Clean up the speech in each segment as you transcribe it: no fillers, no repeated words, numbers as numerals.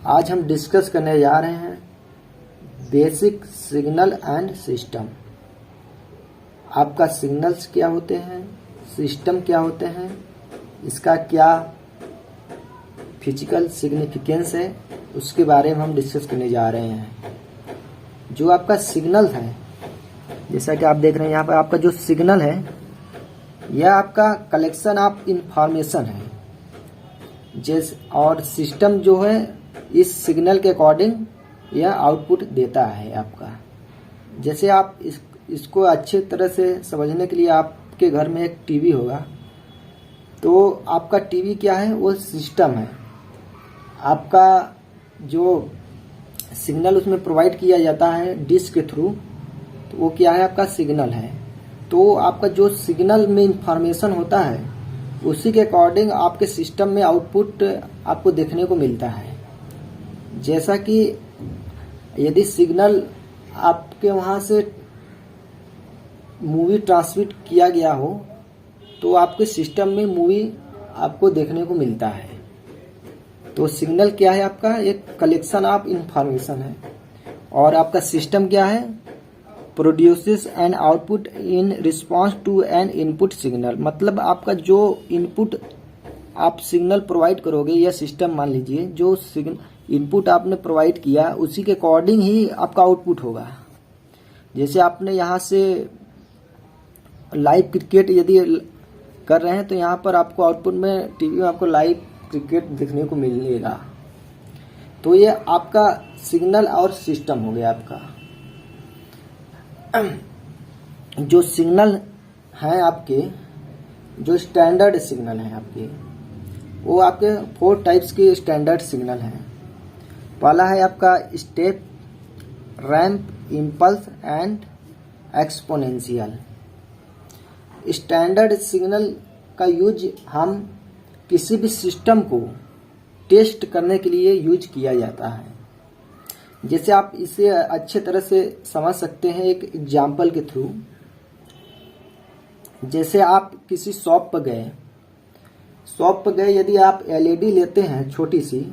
आज हम डिस्कस करने जा रहे हैं बेसिक सिग्नल एंड सिस्टम। आपका सिग्नल्स क्या होते हैं, सिस्टम क्या होते हैं, इसका क्या फिजिकल सिग्निफिकेंस है, उसके बारे में हम डिस्कस करने जा रहे हैं। जो आपका सिग्नल है, जैसा कि आप देख रहे हैं यहाँ पर, आपका जो सिग्नल है यह आपका कलेक्शन ऑफ इंफॉर्मेशन है। और सिस्टम जो है इस सिग्नल के अकॉर्डिंग यह आउटपुट देता है आपका। जैसे आप इसको अच्छे तरह से समझने के लिए आपके घर में एक टीवी होगा, तो आपका टीवी क्या है, वो सिस्टम है। आपका जो सिग्नल उसमें प्रोवाइड किया जाता है डिश के थ्रू, तो वो क्या है, आपका सिग्नल है। तो आपका जो सिग्नल में इंफॉर्मेशन होता है उसी के अकॉर्डिंग आपके सिस्टम में आउटपुट आपको देखने को मिलता है। जैसा कि यदि सिग्नल आपके वहाँ से मूवी ट्रांसमिट किया गया हो तो आपके सिस्टम में मूवी आपको देखने को मिलता है। तो सिग्नल क्या है, आपका एक कलेक्शन ऑफ इंफॉर्मेशन है। और आपका सिस्टम क्या है, produces an output in response to an input signal. मतलब आपका जो इनपुट आप सिग्नल प्रोवाइड करोगे, या सिस्टम मान लीजिए जो इनपुट आपने प्रोवाइड किया उसी के अकॉर्डिंग ही आपका आउटपुट होगा। जैसे आपने यहाँ से लाइव क्रिकेट यदि कर रहे हैं तो यहाँ पर आपको आउटपुट में टीवी में आपको लाइव क्रिकेट देखने को मिलेगा। तो ये आपका सिग्नल और सिस्टम हो गया। आपका जो सिग्नल हैं आपके, जो स्टैंडर्ड सिग्नल हैं आपके, वो आपके 4 टाइप्स के स्टैंडर्ड सिग्नल हैं। पहला है आपका step, ramp, impulse and exponential. Standard signal का यूज हम किसी भी सिस्टम को टेस्ट करने के लिए यूज किया जाता है। जैसे आप इसे अच्छे तरह से समझ सकते हैं एक एग्जाम्पल के थ्रू। जैसे आप किसी शॉप पर गए, यदि आप एलईडी लेते हैं छोटी सी,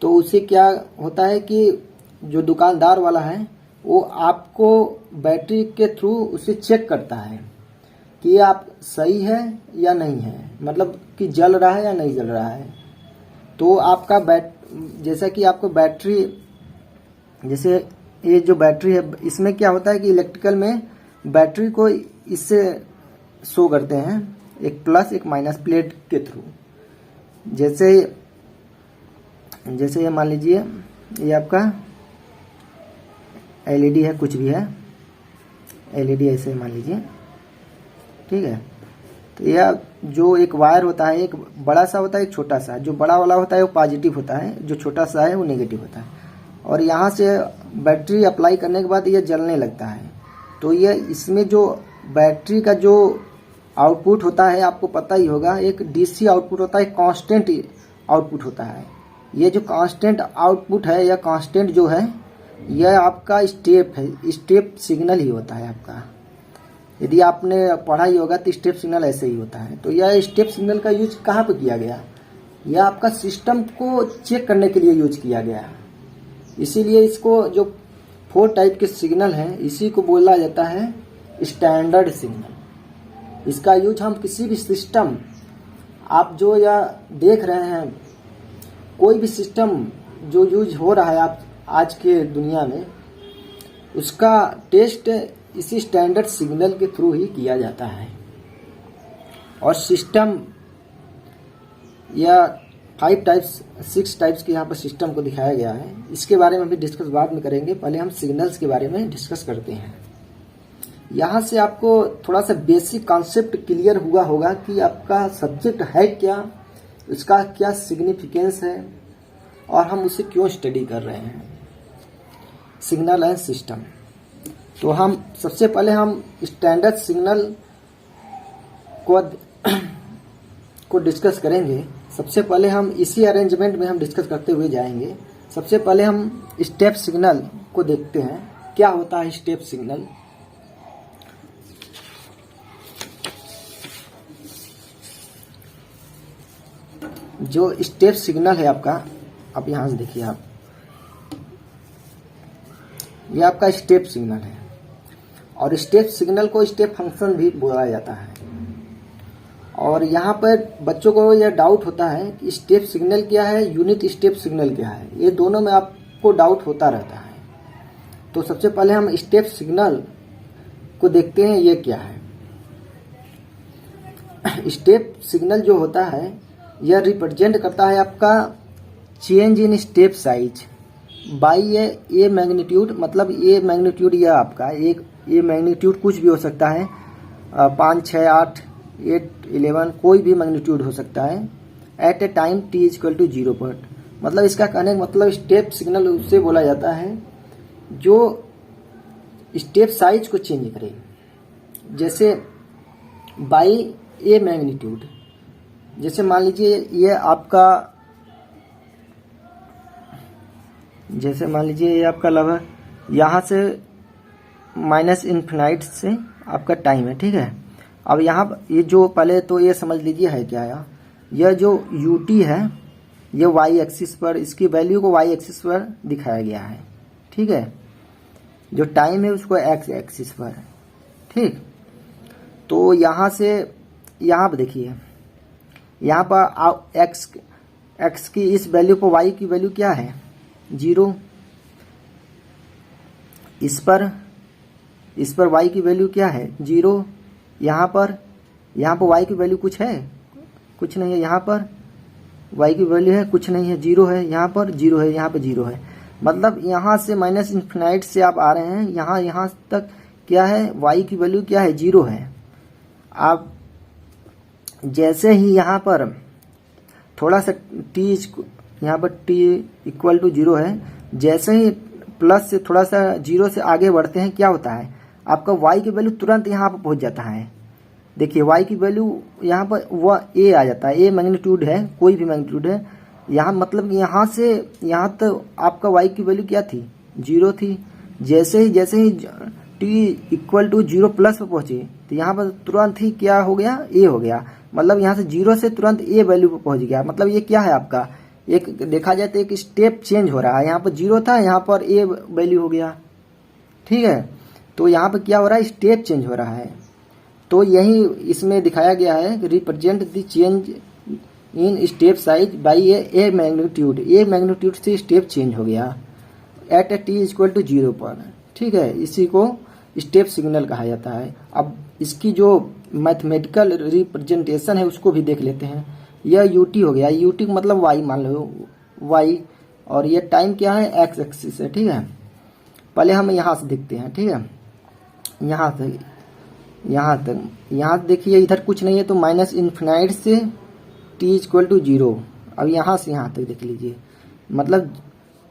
तो उसे क्या होता है कि जो दुकानदार वाला है वो आपको बैटरी के थ्रू उसे चेक करता है कि आप सही है या नहीं है, मतलब कि जल रहा है या नहीं जल रहा है। तो आपका जैसा कि आपको बैटरी, जैसे ये जो बैटरी है इसमें क्या होता है कि इलेक्ट्रिकल में बैटरी को इससे शो करते हैं, एक प्लस एक माइनस प्लेट के थ्रू। जैसे ये मान लीजिए ये आपका एलईडी है, कुछ भी है एलईडी ऐसे मान लीजिए, ठीक है। तो यह जो एक वायर होता है, एक बड़ा सा होता है, एक छोटा सा। जो बड़ा वाला होता है वो पॉजिटिव होता है, जो छोटा सा है वो नेगेटिव होता है। और यहाँ से बैटरी अप्लाई करने के बाद ये जलने लगता है। तो ये इसमें जो बैटरी का जो आउटपुट होता है, आपको पता ही होगा, एक डीसी आउटपुट होता है, कांस्टेंट आउटपुट होता है। ये जो कांस्टेंट आउटपुट है या कांस्टेंट जो है, यह आपका स्टेप है, स्टेप सिग्नल ही होता है आपका। यदि आपने पढ़ा ही होगा तो स्टेप सिग्नल ऐसे ही होता है। तो यह स्टेप सिग्नल का यूज कहाँ पे किया गया, यह आपका सिस्टम को चेक करने के लिए यूज किया गया। इसीलिए इसको जो 4 टाइप के सिग्नल हैं, इसी को बोला जाता है स्टैंडर्ड सिग्नल। इसका यूज हम किसी भी सिस्टम, आप जो या देख रहे हैं, कोई भी सिस्टम जो यूज हो रहा है आप आज के दुनिया में, उसका टेस्ट इसी स्टैंडर्ड सिग्नल के थ्रू ही किया जाता है। और सिस्टम या 5 टाइप्स 6 टाइप्स के यहाँ पर सिस्टम को दिखाया गया है। इसके बारे में भी डिस्कस बाद में करेंगे, पहले हम सिग्नल्स के बारे में डिस्कस करते हैं। यहाँ से आपको थोड़ा सा बेसिक कॉन्सेप्ट क्लियर हुआ होगा कि आपका सब्जेक्ट है क्या, उसका क्या सिग्निफिकेंस है, और हम उसे क्यों स्टडी कर रहे हैं, सिग्नल एंड सिस्टम। तो हम सबसे पहले हम स्टैंडर्ड सिग्नल को डिस्कस करेंगे। सबसे पहले हम इसी अरेंजमेंट में हम डिस्कस करते हुए जाएंगे। सबसे पहले हम स्टेप सिग्नल को देखते हैं, क्या होता है स्टेप सिग्नल। जो स्टेप सिग्नल है आपका, अब यहाँ से देखिए आप, ये आपका स्टेप सिग्नल है, और स्टेप सिग्नल को स्टेप फंक्शन भी बोला जाता है। और यहाँ पर बच्चों को यह डाउट होता है कि स्टेप सिग्नल क्या है, यूनिट स्टेप सिग्नल क्या है, ये दोनों में आपको डाउट होता रहता है। तो सबसे पहले हम स्टेप सिग्नल को देखते हैं, ये क्या है। स्टेप सिग्नल जो होता है यह रिप्रेजेंट करता है आपका change in step size by a magnitude. मतलब ए मैग्नीट्यूड यह आपका एक ये मैग्नीट्यूड कुछ भी हो सकता है, 5, 6, 8, 8, 11 कोई भी मैग्नीट्यूड हो सकता है at a time t equal to 0 पर। मतलब इसका कहने का मतलब स्टेप सिग्नल उससे बोला जाता है जो स्टेप साइज को चेंज करे, जैसे बाई ए मैग्नीट्यूड। जैसे मान लीजिए ये आपका, जैसे मान लीजिए ये आपका लगभग यहाँ से माइनस इन्फिनाइट से आपका टाइम है, ठीक है। अब यहाँ ये जो पहले तो ये समझ लीजिए है क्या है, यह जो ut है ये y एक्सिस पर, इसकी वैल्यू को y एक्सिस पर दिखाया गया है, ठीक है। जो टाइम है उसको x एक्सिस पर, ठीक। तो यहाँ से यहाँ पर देखिए, यहाँ पर x की इस वैल्यू पर y की वैल्यू क्या है 0, इस पर y की वैल्यू क्या है 0, यहाँ पर y की वैल्यू कुछ है, कुछ नहीं है, यहाँ पर y की वैल्यू है कुछ नहीं है, 0 है, यहाँ पर 0 है, यहाँ पर 0 है। मतलब यहाँ से माइनस इन्फिनाइट से आप आ रहे हैं, यहाँ तक क्या है, y की वैल्यू क्या है 0 है। आप जैसे ही यहाँ पर थोड़ा सा यहाँ पर t इक्वल टू 0 है, जैसे ही प्लस से थोड़ा सा 0 से आगे बढ़ते हैं क्या होता है, आपका y की वैल्यू तुरंत यहाँ पर पहुँच जाता है। देखिए y की वैल्यू यहाँ पर वह a आ जाता है, a मैग्नीट्यूड है, कोई भी मैग्नीट्यूड है। यहाँ मतलब यहाँ से यहाँ तक आपका y की वैल्यू क्या थी 0 थी। जैसे ही t इक्वल टू 0 प्लस पर पहुँचे तो यहाँ पर तुरंत ही क्या हो गया, a हो गया। मतलब यहाँ से 0 से तुरंत a वैल्यू पर पहुँच गया। मतलब ये क्या है आपका, एक देखा जाए तो एक स्टेप चेंज हो रहा है। यहाँ पर 0 था, यहाँ पर a वैल्यू हो गया, ठीक है। तो यहाँ पर क्या हो रहा है, स्टेप चेंज हो रहा है। तो यही इसमें दिखाया गया है, represent the change in step size by a magnitude. A magnitude से स्टेप चेंज हो गया at a t equal to 0 पर, ठीक है। इसी को स्टेप सिग्नल कहा जाता है। अब इसकी जो मैथमेटिकल रिप्रेजेंटेशन है उसको भी देख लेते हैं। यह ut हो गया, ut मतलब y मान लो y, और ये टाइम क्या है x एक्सिस है, ठीक है। पहले हम यहाँ से देखते हैं, ठीक है। यहाँ तक देखिए इधर कुछ नहीं है, तो माइनस इन्फिनाइट से t इक्वल टू 0। अब यहाँ से यहाँ तक देख लीजिए, मतलब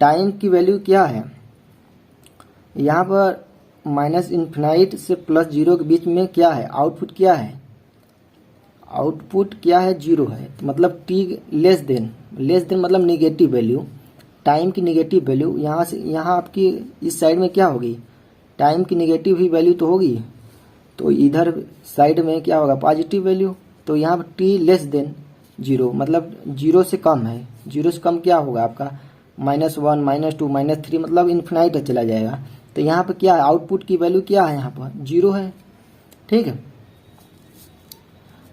टाइम की वैल्यू क्या है, यहाँ पर माइनस इन्फिनाइट से प्लस 0 के बीच में क्या है, आउटपुट क्या है, आउटपुट क्या है 0 है। तो मतलब t लेस देन मतलब निगेटिव वैल्यू, टाइम की निगेटिव वैल्यू। यहाँ से यहाँ आपकी इस साइड में क्या होगी, टाइम की निगेटिव ही वैल्यू तो होगी, तो इधर साइड में क्या होगा पॉजिटिव वैल्यू। तो यहाँ पर t लेस देन 0 मतलब 0 से कम है, 0 से कम क्या होगा आपका -1, -2, -3 मतलब इन्फिनाइट चला जाएगा। तो यहाँ पर क्या है, आउटपुट की वैल्यू क्या है, यहाँ पर 0 है, ठीक है।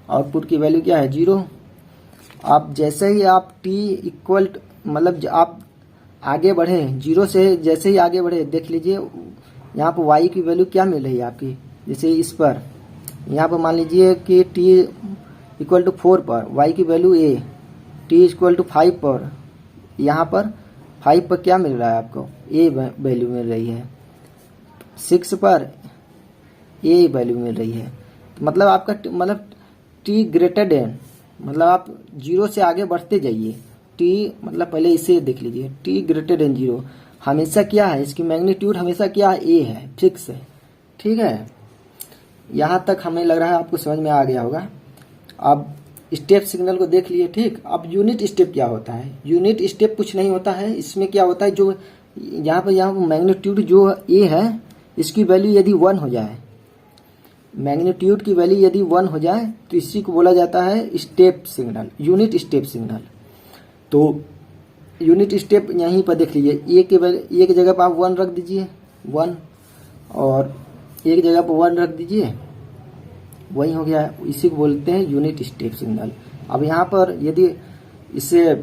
आउटपुट की वैल्यू क्या है 0। आप जैसे ही आप t इक्वल मतलब आप आगे बढ़े 0 से, जैसे ही आगे बढ़े देख लीजिए यहाँ पर y की वैल्यू क्या मिल रही है आपकी। जैसे इस पर यहाँ पर मान लीजिए कि t इक्वल टू 4 पर y की value a, t equal to 5 पर, यहाँ पर 5 पर क्या मिल रहा है आपको, a वैल्यू मिल रही है, 6 पर a वैल्यू मिल रही है। मतलब आपका मतलब t ग्रेटर देन, मतलब आप 0 से आगे बढ़ते जाइए। t मतलब पहले इसे देख लीजिए, t ग्रेटर देन 0 हमेशा क्या है, इसकी मैग्नीट्यूड हमेशा क्या है, a है, फिक्स है, ठीक है। यहाँ तक हमें लग रहा है आपको समझ में आ गया होगा। अब स्टेप सिग्नल को देख लिए, ठीक। अब यूनिट स्टेप क्या होता है, यूनिट स्टेप कुछ नहीं होता है। इसमें क्या होता है, जो यहाँ पर मैग्नीट्यूड जो a है इसकी वैल्यू यदि 1 हो जाए, मैग्नीट्यूड की वैल्यू यदि 1 हो जाए तो इसी को बोला जाता है step signal, unit step signal. तो यूनिट स्टेप यहीं पर देख लीजिए, एक जगह पर आप 1 रख दीजिए 1, और एक जगह पर 1 रख दीजिए, वही हो गया। इसी को बोलते हैं यूनिट स्टेप सिग्नल। अब यहाँ पर यदि इसे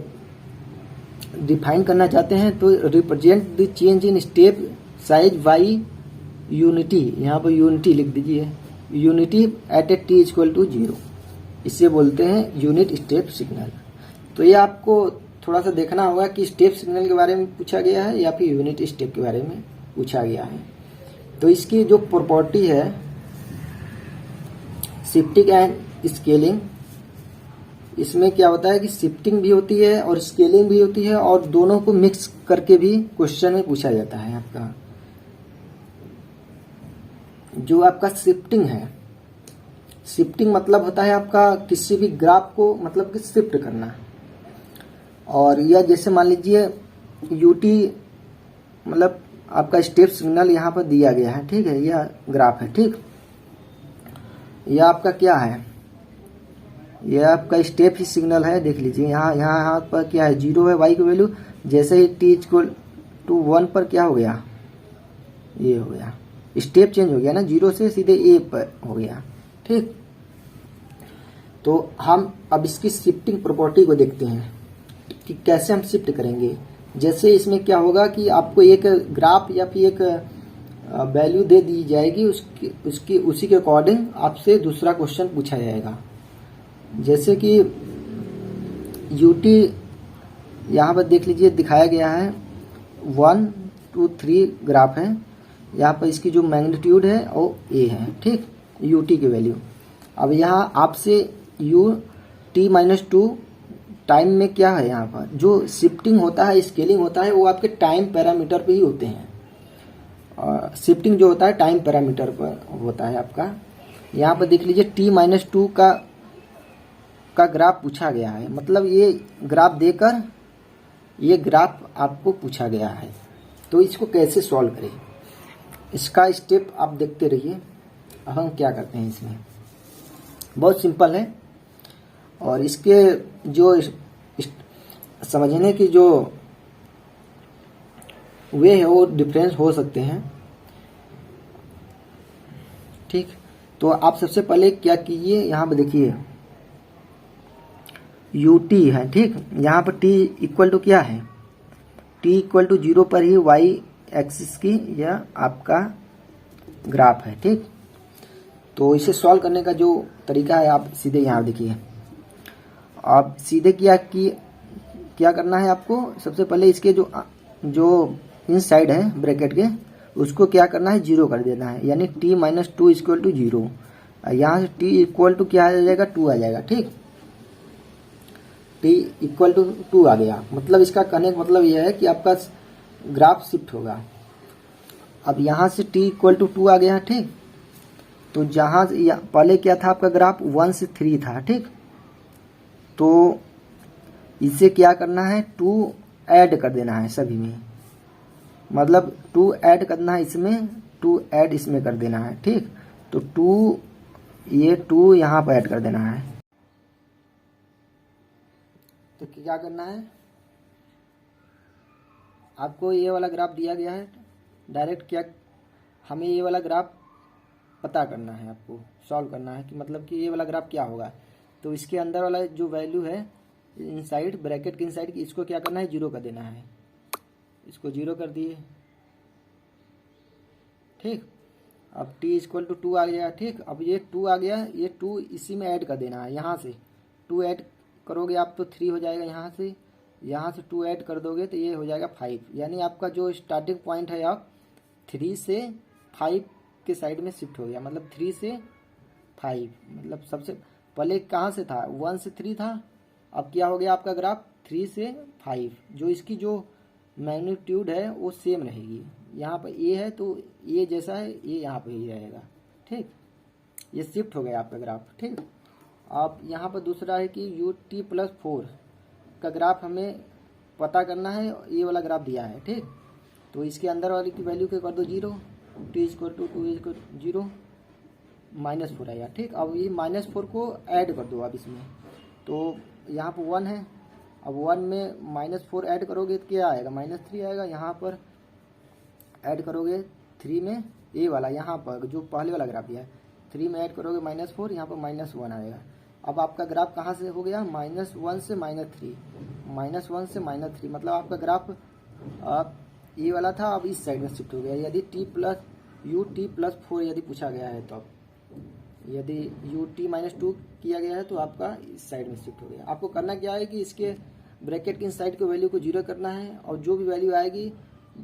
डिफाइन करना चाहते हैं तो represent the change in step size by unity, यहाँ पर यूनिटी लिख दीजिए, unity at a t equal to 0, इसे बोलते हैं यूनिट स्टेप सिग्नल। तो ये आपको थोड़ा सा देखना होगा कि स्टेप सिग्नल के बारे में पूछा गया है या फिर यूनिट स्टेप के बारे में पूछा गया है। तो इसकी जो प्रॉपर्टी है शिफ्टिंग एंड स्केलिंग, इसमें क्या होता है कि शिफ्टिंग भी होती है और स्केलिंग भी होती है, और दोनों को मिक्स करके भी क्वेश्चन में पूछा जाता है। आपका जो आपका शिफ्टिंग है, शिफ्टिंग मतलब होता है आपका किसी भी ग्राफ को मतलब कि शिफ्ट करना। और यह जैसे मान लीजिए यूटी मतलब आपका स्टेप सिग्नल यहाँ पर दिया गया है, ठीक है, यह ग्राफ है, ठीक। यह आपका क्या है, यह आपका स्टेप ही सिग्नल है। देख लीजिए यहाँ पर क्या है, 0 है वाई की वैल्यू, जैसे ही टी इक्वल टू 1 पर क्या हो गया, ये हो गया, स्टेप चेंज हो गया ना, 0 से सीधे ए पर हो गया, ठीक। तो हम अब इसकी शिफ्टिंग प्रॉपर्टी को देखते हैं कि कैसे हम शिफ्ट करेंगे। जैसे इसमें क्या होगा कि आपको एक ग्राफ या फिर एक वैल्यू दे दी जाएगी, उसी के अकॉर्डिंग आपसे दूसरा क्वेश्चन पूछा जाएगा। जैसे कि यूटी यहाँ पर देख लीजिए दिखाया गया है, 1 2 3 ग्राफ है, यहाँ पर इसकी जो मैग्नीट्यूड है वो ए है, ठीक, यूटी की वैल्यू। अब यहाँ आपसे यू टी -2 टाइम में क्या है, यहाँ पर जो शिफ्टिंग होता है स्केलिंग होता है वो आपके टाइम पैरामीटर पे ही होते हैं। और शिफ्टिंग जो होता है टाइम पैरामीटर पर होता है आपका। यहाँ पर देख लीजिए t-2 का ग्राफ पूछा गया है, मतलब ये ग्राफ देकर ये ग्राफ आपको पूछा गया है। तो इसको कैसे सॉल्व करें, इसका स्टेप आप देखते रहिए। अब हम क्या करते हैं, इसमें बहुत सिंपल है, और इसके जो समझने की जो वे है वो डिफरेंस हो सकते हैं, ठीक। तो आप सबसे पहले क्या कीजिए, यहाँ पर देखिए यूटी है, ठीक। यहाँ पर टी इक्वल टू क्या है, टी इक्वल टू 0 पर ही वाई एक्सिस की यह आपका ग्राफ है, ठीक। तो इसे सॉल्व करने का जो तरीका है, आप सीधे यहाँ देखिए, आप सीधे क्या करना है आपको, सबसे पहले इसके जो इन साइड है ब्रैकेट के, उसको क्या करना है, 0 कर देना है, यानी t-2 इक्वल टू 0। यहाँ से t इक्वल टू क्या आ जाएगा, 2 आ जाएगा, ठीक। t इक्वल टू 2 आ गया, मतलब इसका कहने का मतलब यह है कि आपका ग्राफ शिफ्ट होगा। अब यहाँ से t इक्वल टू 2 आ गया, ठीक। तो जहाँ पहले क्या था आपका ग्राफ 1 से 3 था, ठीक। तो इसे क्या करना है, 2 ऐड कर देना है सभी में, मतलब 2 ऐड करना है इसमें, 2 ऐड इसमें कर देना है, ठीक। तो 2 यहाँ पर ऐड कर देना है। तो क्या करना है, आपको ये वाला ग्राफ दिया गया है, डायरेक्ट क्या हमें ये वाला ग्राफ पता करना है, आपको सॉल्व करना है कि मतलब कि ये वाला ग्राफ क्या होगा। तो इसके अंदर वाला जो वैल्यू है इनसाइड ब्रैकेट के इनसाइड की, इसको क्या करना है, 0 कर देना है, इसको 0 कर दिए, ठीक। अब t इक्वल टू 2 आ गया, ठीक। अब ये 2 आ गया, ये 2 इसी में ऐड कर देना है, यहाँ से 2 ऐड करोगे आप तो 3 हो जाएगा, यहाँ से 2 ऐड कर दोगे तो ये हो जाएगा 5, यानी आपका जो स्टार्टिंग पॉइंट है आप 3 से 5 के साइड में शिफ्ट हो गया, मतलब 3 से 5, मतलब सबसे पहले कहाँ से था, 1 से 3 था, अब क्या हो गया आपका ग्राफ 3 से 5, जो इसकी जो मैग्नीट्यूड है वो सेम रहेगी। यहाँ पर ए है तो ये जैसा है ये यहाँ पर ही रहेगा, ठीक। ये शिफ्ट हो गया आपका ग्राफ, ठीक। अब यहाँ पर दूसरा है कि ut+4 का ग्राफ हमें पता करना है, ये वाला ग्राफ दिया है, ठीक। तो इसके अंदर वाली की वैल्यू क्या कर दो 0, t इक्वल टू 2 इक्वल 0 -4 आया, ठीक। अब ये -4 को ऐड कर दो आप इसमें, तो यहाँ पर 1 है, अब 1 में -4 ऐड करोगे तो क्या आएगा, -3 आएगा। यहाँ पर ऐड करोगे 3 में ए वाला, यहाँ पर जो पहले वाला ग्राफ दिया है 3 में ऐड करोगे -4, यहाँ पर -1 आएगा। अब आपका ग्राफ कहाँ से हो गया, -1 से -3, -1 से -3, मतलब आपका ग्राफ ये वाला था, अब इस साइड में शिफ्ट हो गया। यदि t+4 यदि पूछा गया है, तो अब यदि ut-2 किया गया है तो आपका इस साइड में शिफ्ट हो गया। आपको करना क्या है कि इसके ब्रैकेट के इन साइड के वैल्यू को 0 करना है, और जो भी वैल्यू आएगी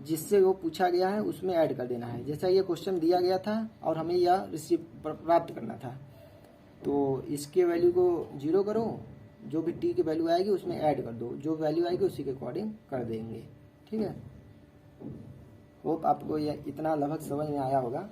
जिससे वो पूछा गया है उसमें ऐड कर देना है। जैसा ये क्वेश्चन दिया गया था और हमें यह रिसीव प्राप्त करना था, तो इसके वैल्यू को 0 करो, जो भी t की वैल्यू आएगी उसमें ऐड कर दो, जो वैल्यू आएगी उसी के अकॉर्डिंग कर देंगे। ठीक है, होप आपको यह इतना लगभग समझ में आया होगा।